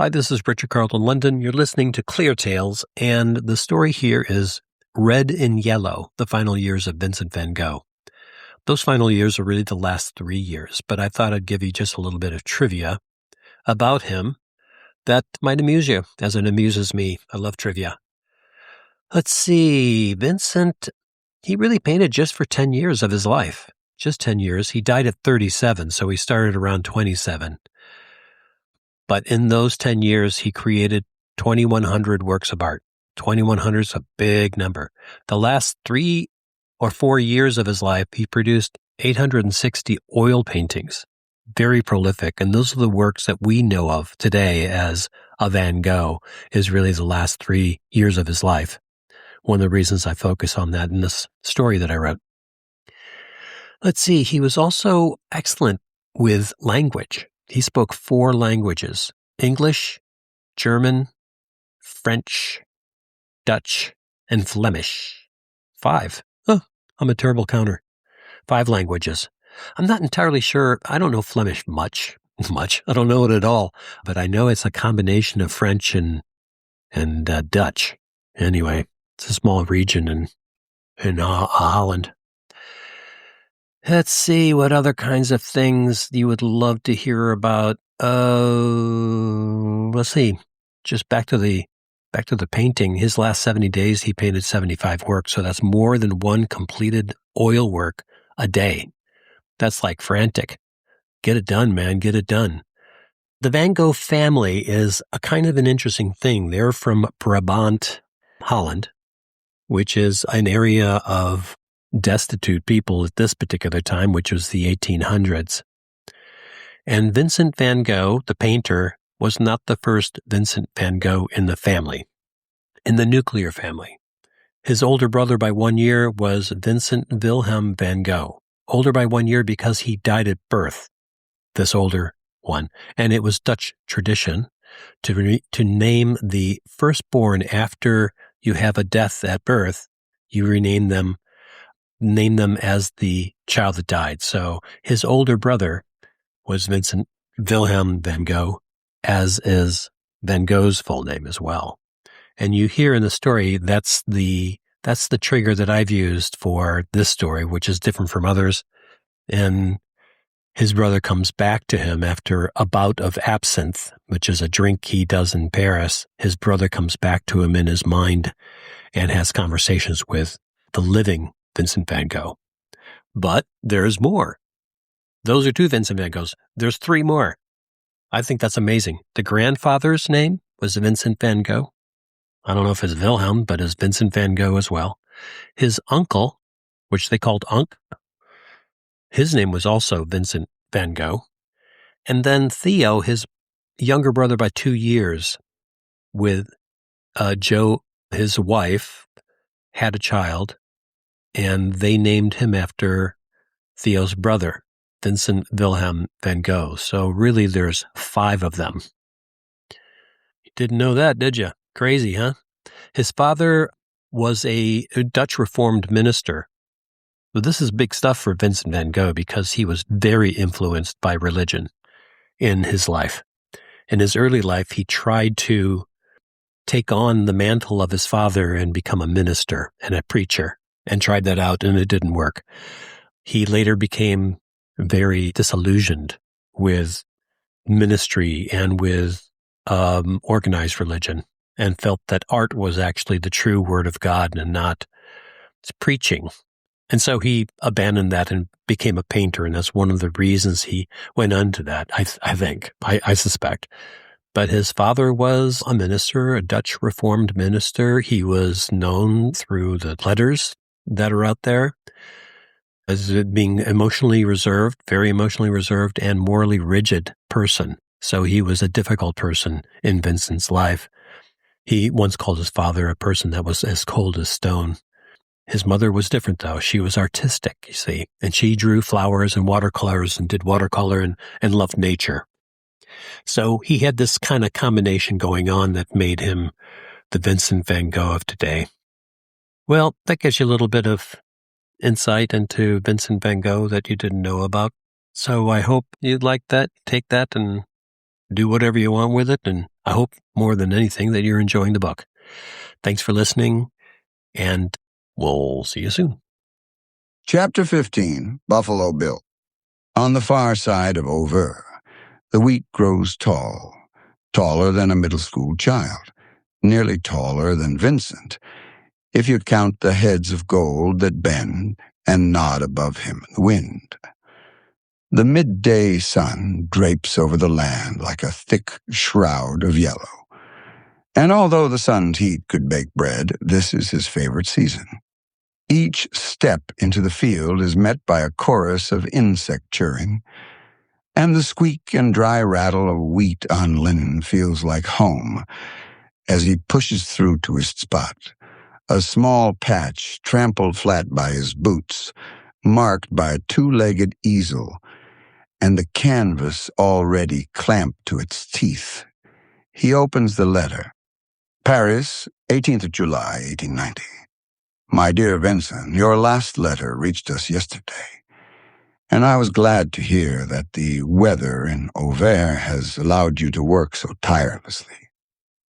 Hi, this is Richard Carlton London. You're listening to ClearTales, and the story here is Red and Yellow, the final years of Vincent van Gogh. Those final years are really the last 3 years, but I thought I'd give you just a little bit of trivia about him that might amuse you, as it amuses me. I love trivia. Let's see. Vincent, he really painted just for 10 years of his life. Just 10 years. He died at 37, so he started around 27. But in those 10 years, he created 2,100 works of art. 2,100 is a big number. The last 3 or 4 years of his life, he produced 860 oil paintings. Very prolific. And those are the works that we know of today as a Van Gogh, is really the last 3 years of his life. One of the reasons I focus on that in this story that I wrote. Let's see. He was also excellent with language. He spoke 4 languages: English, German, French, Dutch, and Flemish. 5. Oh, I'm a terrible counter. 5 languages. I'm not entirely sure. I don't know Flemish much. I don't know it at all. But I know it's a combination of French and Dutch. Anyway, it's a small region in Holland. Let's see what other kinds of things you would love to hear about. Let's see. Just back to the painting. His last 70 days, he painted 75 works. So that's more than one completed oil work a day. That's like frantic. Get it done, man. Get it done. The Van Gogh family is a kind of an interesting thing. They're from Brabant, Holland, which is an area of destitute people at this particular time, which was the 1800s. And Vincent van Gogh, the painter, was not the first Vincent van Gogh in the family, in the nuclear family. His older brother by 1 year was Vincent Wilhelm van Gogh. Older by 1 year because he died at birth, this older one. And it was Dutch tradition to name the firstborn after you have a death at birth. You name them as the child that died. So his older brother was Vincent Wilhelm van Gogh, as is Van Gogh's full name as well. And you hear in the story, that's the trigger that I've used for this story, which is different from others. And his brother comes back to him after a bout of absinthe, which is a drink he does in Paris. His brother comes back to him in his mind and has conversations with the living Vincent van Gogh. But there's more. Those are 2 Vincent van Goghs. There's 3 more. I think that's amazing. The grandfather's name was Vincent van Gogh. I don't know if it's Wilhelm, but it's Vincent van Gogh as well. His uncle, which they called Unc, his name was also Vincent van Gogh. And then Theo, his younger brother by 2 years, with Joe, his wife, had a child, and they named him after Theo's brother, Vincent Wilhelm van Gogh. So really there's 5 of them. You didn't know that, did you? Crazy, huh? His father was a Dutch Reformed minister. But this is big stuff for Vincent van Gogh because he was very influenced by religion in his life. In his early life, he tried to take on the mantle of his father and become a minister and a preacher, and tried that out, and it didn't work. He later became very disillusioned with ministry and with organized religion, and felt that art was actually the true word of God and not preaching. And so he abandoned that and became a painter, and that's one of the reasons he went into that, I suspect. But his father was a minister, a Dutch Reformed minister. He was known through the letters that are out there as being emotionally reserved, very emotionally reserved, and morally rigid person. So he was a difficult person in Vincent's life. He once called his father a person that was as cold as stone. His mother was different, though. She was artistic, you see, and she drew flowers and watercolors and did watercolor and loved nature. So he had this kind of combination going on that made him the Vincent van Gogh of today. Well, that gives you a little bit of insight into Vincent van Gogh that you didn't know about. So I hope you'd like that, take that, and do whatever you want with it, and I hope more than anything that you're enjoying the book. Thanks for listening, and we'll see you soon. Chapter 15, Buffalo Bill. On the far side of Auvers, the wheat grows tall, taller than a middle school child, nearly taller than Vincent, if you count the heads of gold that bend and nod above him in the wind. The midday sun drapes over the land like a thick shroud of yellow. And although the sun's heat could bake bread, this is his favorite season. Each step into the field is met by a chorus of insect chirring, and the squeak and dry rattle of wheat on linen feels like home as he pushes through to his spot, a small patch trampled flat by his boots, marked by a two-legged easel, and the canvas already clamped to its teeth. He opens the letter. Paris, 18th of July, 1890. My dear Vincent, your last letter reached us yesterday, and I was glad to hear that the weather in Auvers has allowed you to work so tirelessly.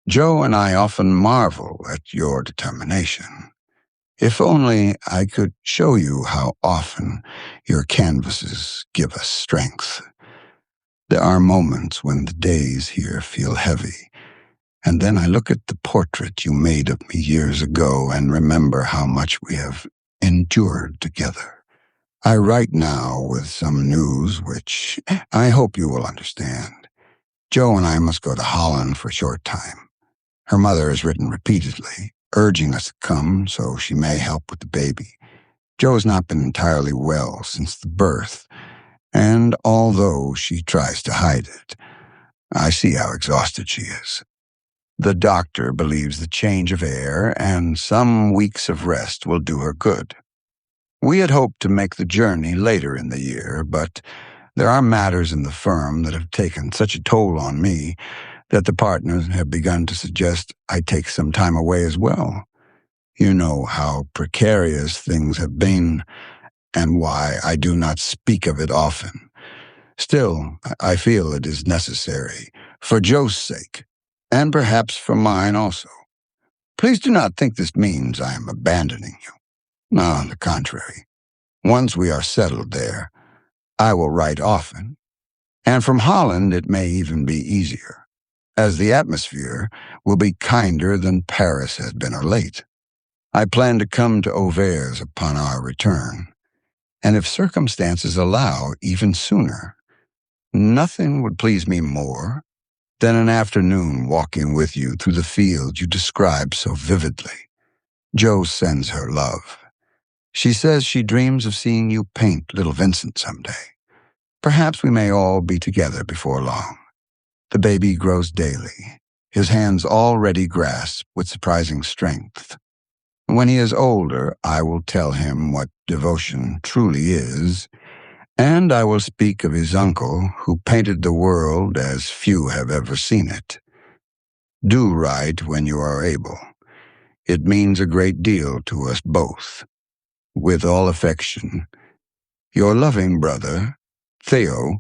Joe and I often marvel at your determination. If only I could show you how often your canvases give us strength. There are moments when the days here feel heavy, and then I look at the portrait you made of me years ago and remember how much we have endured together. I write now with some news which I hope you will understand. Joe and I must go to Holland for a short time. Her mother has written repeatedly, urging us to come so she may help with the baby. Joe has not been entirely well since the birth, and although she tries to hide it, I see how exhausted she is. The doctor believes the change of air and some weeks of rest will do her good. We had hoped to make the journey later in the year, but there are matters in the firm that have taken such a toll on me that the partners have begun to suggest I take some time away as well. You know how precarious things have been and why I do not speak of it often. Still, I feel it is necessary, for Joe's sake, and perhaps for mine also. Please do not think this means I am abandoning you. No, on the contrary. Once we are settled there, I will write often, and from Holland it may even be easier, as the atmosphere will be kinder than Paris has been of late. I plan to come to Auvers upon our return, and if circumstances allow, even sooner. Nothing would please me more than an afternoon walking with you through the fields you describe so vividly. Jo sends her love. She says she dreams of seeing you paint little Vincent someday. Perhaps we may all be together before long. The baby grows daily, his hands already grasp with surprising strength. When he is older, I will tell him what devotion truly is, and I will speak of his uncle who painted the world as few have ever seen it. Do write when you are able. It means a great deal to us both. With all affection, your loving brother, Theo.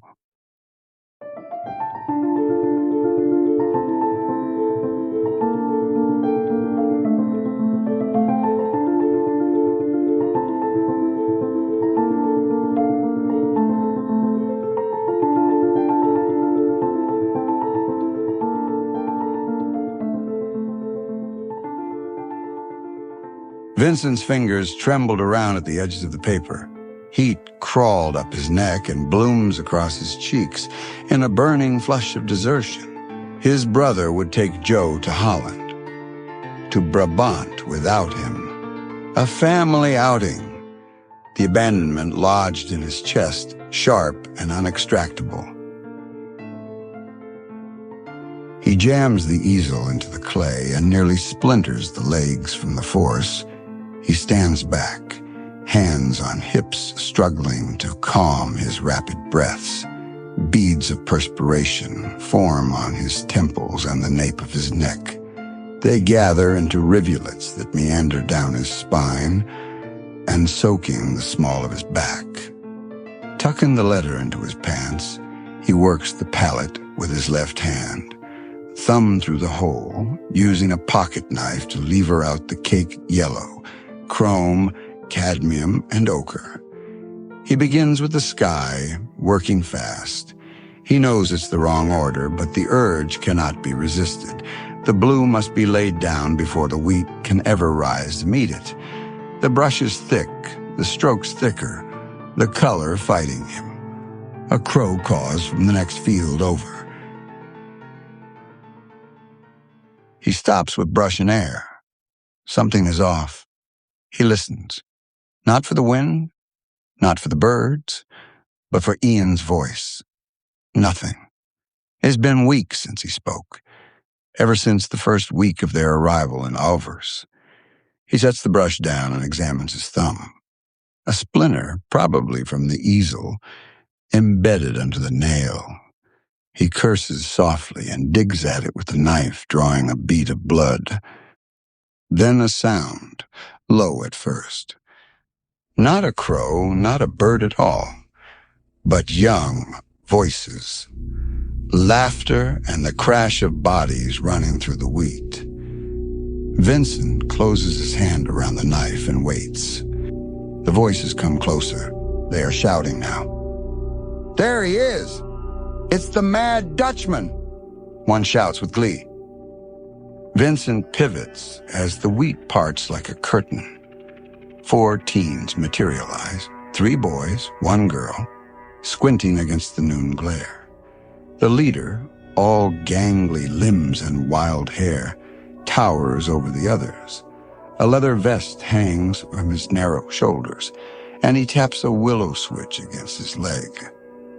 Vincent's fingers trembled around at the edges of the paper. Heat crawled up his neck and blooms across his cheeks in a burning flush of desertion. His brother would take Joe to Holland, to Brabant without him. A family outing. The abandonment lodged in his chest, sharp and unextractable. He jams the easel into the clay and nearly splinters the legs from the force. He stands back, hands on hips, struggling to calm his rapid breaths. Beads of perspiration form on his temples and the nape of his neck. They gather into rivulets that meander down his spine and soaking the small of his back. Tucking the letter into his pants, he works the palette with his left hand, thumb through the hole, using a pocket knife to lever out the cake yellow, chrome, cadmium, and ochre. He begins with the sky, working fast. He knows it's the wrong order, but the urge cannot be resisted. The blue must be laid down before the wheat can ever rise to meet it. The brush is thick, the strokes thicker, the color fighting him. A crow caws from the next field over. He stops with brush and air. Something is off. He listens. Not for the wind, not for the birds, but for Ian's voice. Nothing. It's been weeks since he spoke, ever since the first week of their arrival in Auvers. He sets the brush down and examines his thumb. A splinter, probably from the easel, embedded under the nail. He curses softly and digs at it with the knife, drawing a bead of blood. Then a sound, low at first. Not a crow, not a bird at all, but young voices. Laughter and the crash of bodies running through the wheat. Vincent closes his hand around the knife and waits. The voices come closer. They are shouting now. "There he is! It's the Mad Dutchman!" One shouts with glee. Vincent pivots as the wheat parts like a curtain. 4 teens materialize, 3 boys, 1 girl, squinting against the noon glare. The leader, all gangly limbs and wild hair, towers over the others. A leather vest hangs from his narrow shoulders, and he taps a willow switch against his leg.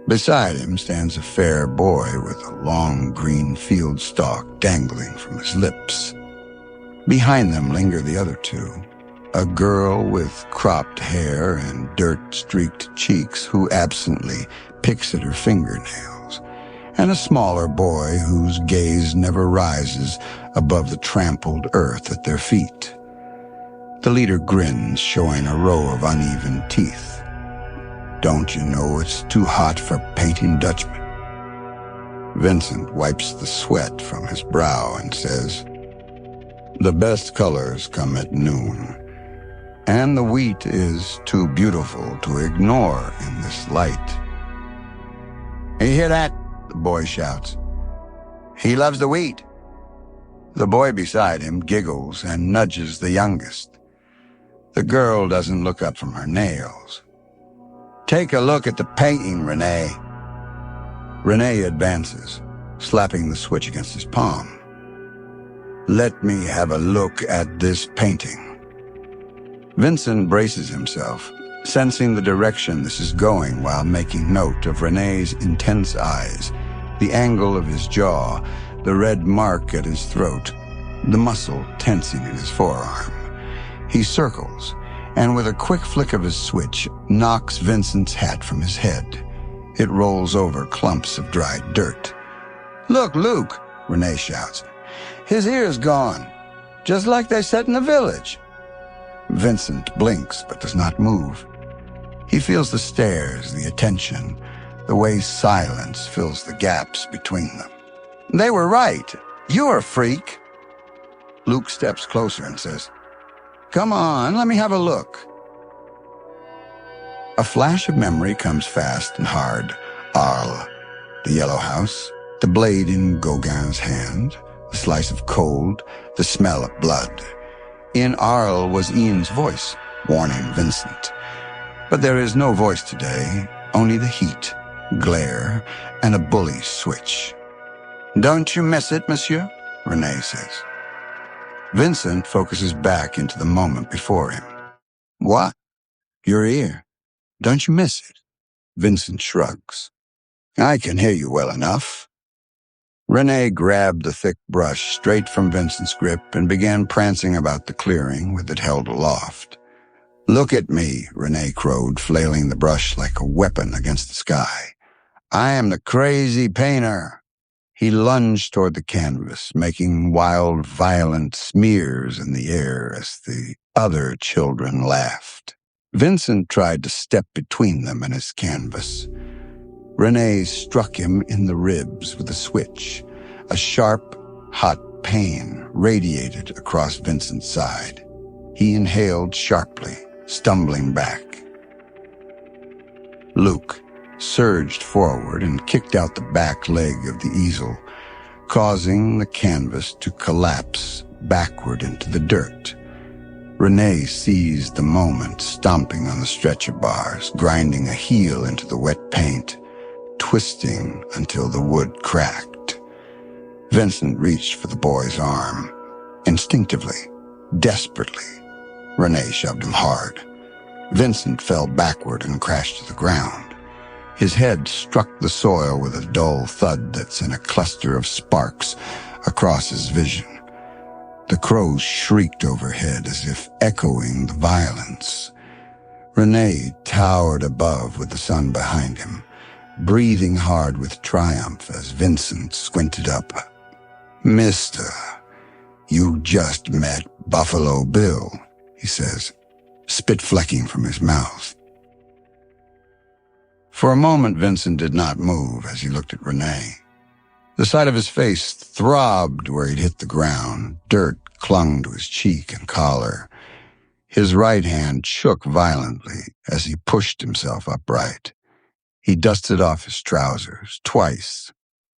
Beside him stands a fair boy with a long green field stalk dangling from his lips. Behind them linger the other 2, a girl with cropped hair and dirt-streaked cheeks who absently picks at her fingernails, and a smaller boy whose gaze never rises above the trampled earth at their feet. The leader grins, showing a row of uneven teeth. "Don't you know it's too hot for painting, Dutchman?" Vincent wipes the sweat from his brow and says, "The best colors come at noon, and the wheat is too beautiful to ignore in this light." "You hear that?" the boy shouts. "He loves the wheat." The boy beside him giggles and nudges the youngest. The girl doesn't look up from her nails. "Take a look at the painting, Renee." Renee advances, slapping the switch against his palm. "Let me have a look at this painting." Vincent braces himself, sensing the direction this is going while making note of Renee's intense eyes, the angle of his jaw, the red mark at his throat, the muscle tensing in his forearm. He circles, and with a quick flick of his switch, knocks Vincent's hat from his head. It rolls over clumps of dried dirt. "Look, Luke," Renee shouts. "His ear's gone, just like they said in the village." Vincent blinks but does not move. He feels the stares, the attention, the way silence fills the gaps between them. "They were right. You're a freak." Luke steps closer and says, "Come on, let me have a look." A flash of memory comes fast and hard. Arles, the yellow house, the blade in Gauguin's hand, the slice of cold, the smell of blood. In Arles was Ian's voice, warning Vincent. But there is no voice today, only the heat, glare, and a bully switch. "Don't you miss it, monsieur?" Renee says. Vincent focuses back into the moment before him. "What?" "Your ear. Don't you miss it?" Vincent shrugs. "I can hear you well enough." Renee grabbed the thick brush straight from Vincent's grip and began prancing about the clearing with it held aloft. "Look at me," Renee crowed, flailing the brush like a weapon against the sky. "I am the crazy painter." He lunged toward the canvas, making wild, violent smears in the air as the other children laughed. Vincent tried to step between them and his canvas. Renee struck him in the ribs with a switch. A sharp, hot pain radiated across Vincent's side. He inhaled sharply, stumbling back. Luke surged forward and kicked out the back leg of the easel, causing the canvas to collapse backward into the dirt. Renee seized the moment, stomping on the stretcher bars, grinding a heel into the wet paint, twisting until the wood cracked. Vincent reached for the boy's arm. Instinctively, desperately, Renee shoved him hard. Vincent fell backward and crashed to the ground. His head struck the soil with a dull thud that sent a cluster of sparks across his vision. The crows shrieked overhead as if echoing the violence. Renee towered above with the sun behind him, breathing hard with triumph as Vincent squinted up. "Mister, you just met Buffalo Bill," he says, spit flecking from his mouth. For a moment, Vincent did not move as he looked at Renee. The side of his face throbbed where he'd hit the ground. Dirt clung to his cheek and collar. His right hand shook violently as he pushed himself upright. He dusted off his trousers twice,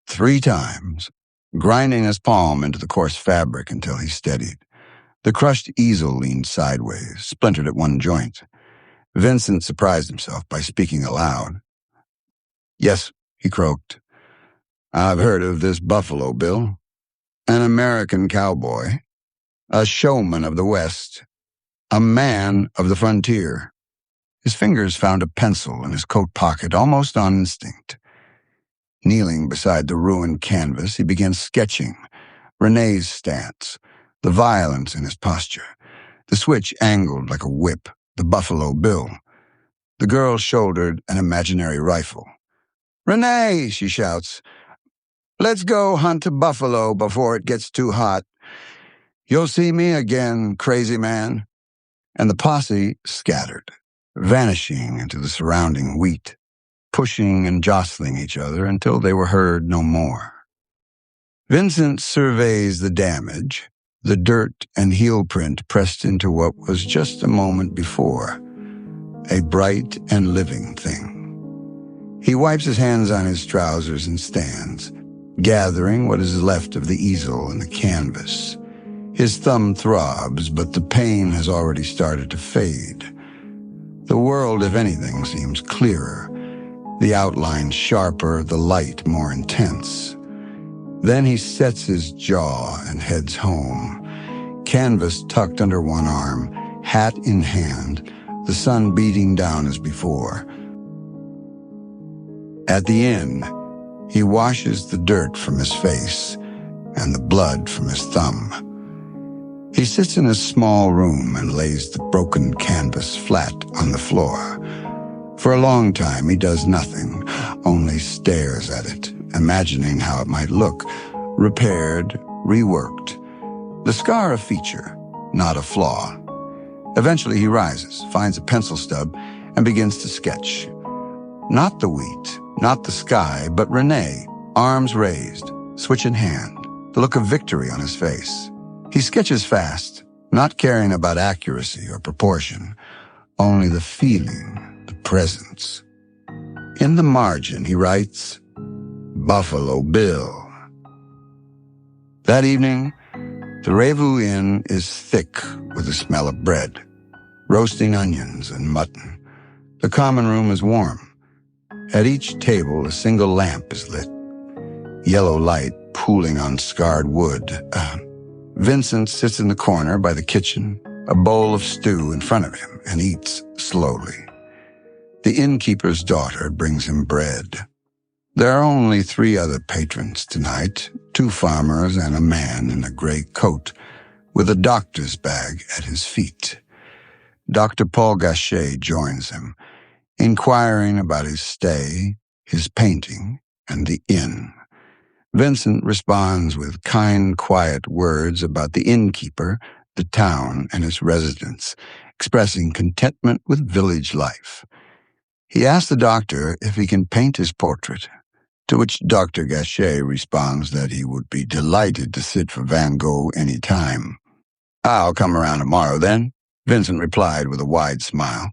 3 times, grinding his palm into the coarse fabric until he steadied. The crushed easel leaned sideways, splintered at one joint. Vincent surprised himself by speaking aloud. "Yes," he croaked. "I've heard of this Buffalo Bill. An American cowboy, a showman of the West, a man of the frontier." His fingers found a pencil in his coat pocket almost on instinct. Kneeling beside the ruined canvas, he began sketching Renee's stance, the violence in his posture, the switch angled like a whip, the Buffalo Bill. The girl shouldered an imaginary rifle. "Renee," she shouts, "let's go hunt a buffalo before it gets too hot. You'll see me again, crazy man." And the posse scattered, vanishing into the surrounding wheat, pushing and jostling each other until they were heard no more. Vincent surveys the damage, the dirt and heel print pressed into what was just a moment before, a bright and living thing. He wipes his hands on his trousers and stands, gathering what is left of the easel and the canvas. His thumb throbs, but the pain has already started to fade. The world, if anything, seems clearer, the outline sharper, the light more intense. Then he sets his jaw and heads home, canvas tucked under one arm, hat in hand, the sun beating down as before. At the inn, he washes the dirt from his face and the blood from his thumb. He sits in his small room and lays the broken canvas flat on the floor. For a long time, he does nothing, only stares at it, imagining how it might look, repaired, reworked. The scar a feature, not a flaw. Eventually he rises, finds a pencil stub, and begins to sketch. Not the wheat, not the sky, but Renee, arms raised, switch in hand, the look of victory on his face. He sketches fast, not caring about accuracy or proportion, only the feeling, the presence. In the margin, he writes, "Buffalo Bill." That evening, the Revu Inn is thick with the smell of bread, roasting onions and mutton. The common room is warm. At each table, a single lamp is lit, yellow light pooling on scarred wood. Vincent sits in the corner by the kitchen, a bowl of stew in front of him, and eats slowly. The innkeeper's daughter brings him bread. There are only 3 other patrons tonight, 2 farmers and a man in a gray coat with a doctor's bag at his feet. Dr. Paul Gachet joins him, inquiring about his stay, his painting, and the inn. Vincent responds with kind, quiet words about the innkeeper, the town, and its residents, expressing contentment with village life. He asks the doctor if he can paint his portrait, to which Dr. Gachet responds that he would be delighted to sit for Van Gogh any time. "I'll come around tomorrow, then," Vincent replied with a wide smile.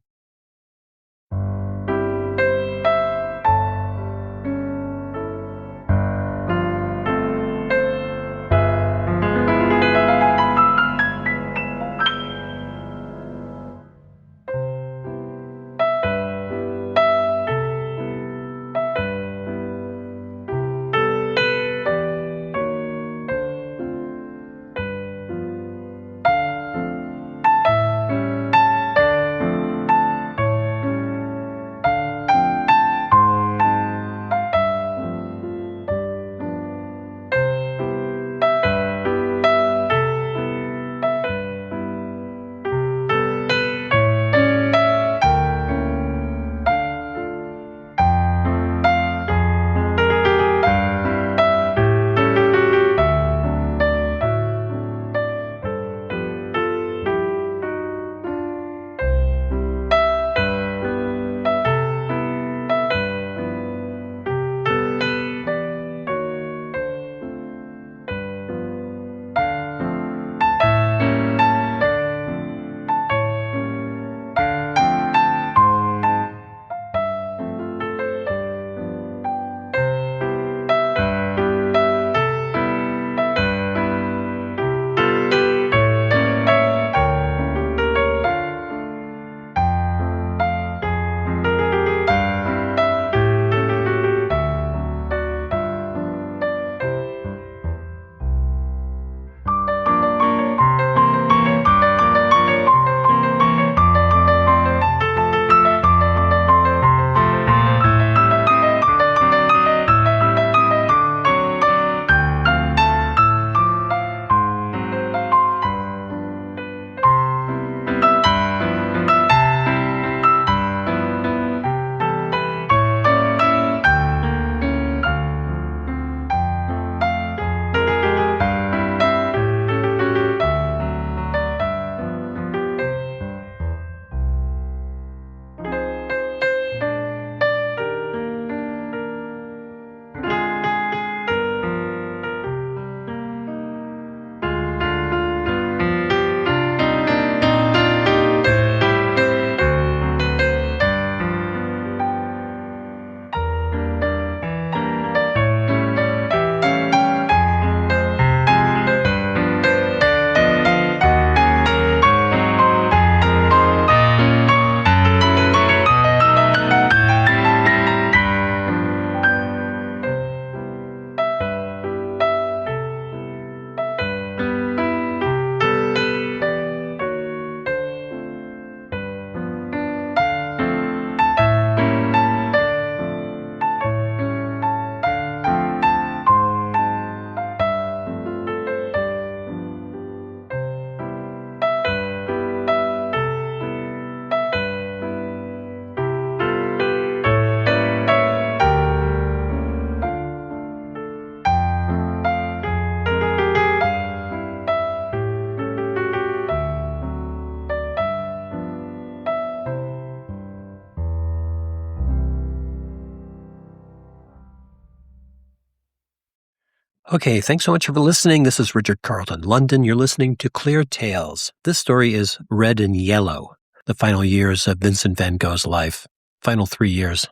Okay, thanks so much for listening. This is Richard Carlton, London. You're listening to ClearTales. This story is Red and Yellow, the final years of Vincent van Gogh's life, final 3 years.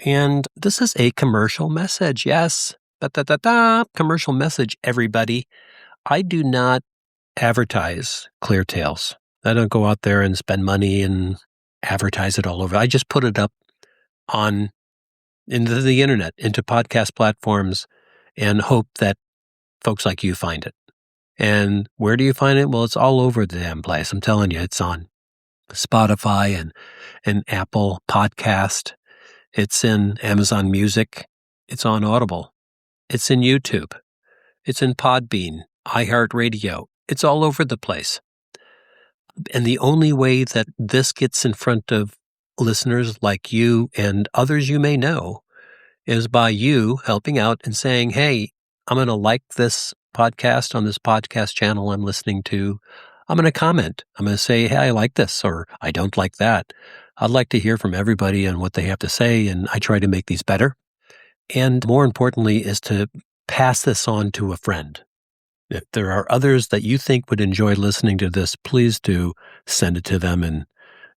And this is a commercial message. Yes, commercial message, everybody. I do not advertise ClearTales. I don't go out there and spend money and advertise it all over. I just put it up into the internet, into podcast platforms, and hope that folks like you find it. And where do you find it? Well, it's all over the damn place. I'm telling you, it's on Spotify and Apple Podcast. It's in Amazon Music. It's on Audible. It's in YouTube. It's in Podbean, iHeartRadio. It's all over the place. And the only way that this gets in front of listeners like you and others you may know is by you helping out and saying, hey, I'm going to like this podcast on this podcast channel I'm listening to. I'm going to comment. I'm going to say, hey, I like this or I don't like that. I'd like to hear from everybody and what they have to say, and I try to make these better. And more importantly is to pass this on to a friend. If there are others that you think would enjoy listening to this, please do send it to them,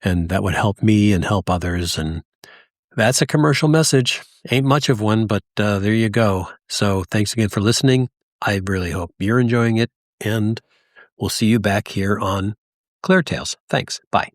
and that would help me and help others. And that's a commercial message. Ain't much of one, but there you go. So thanks again for listening. I really hope you're enjoying it, and we'll see you back here on ClearTales. Thanks. Bye.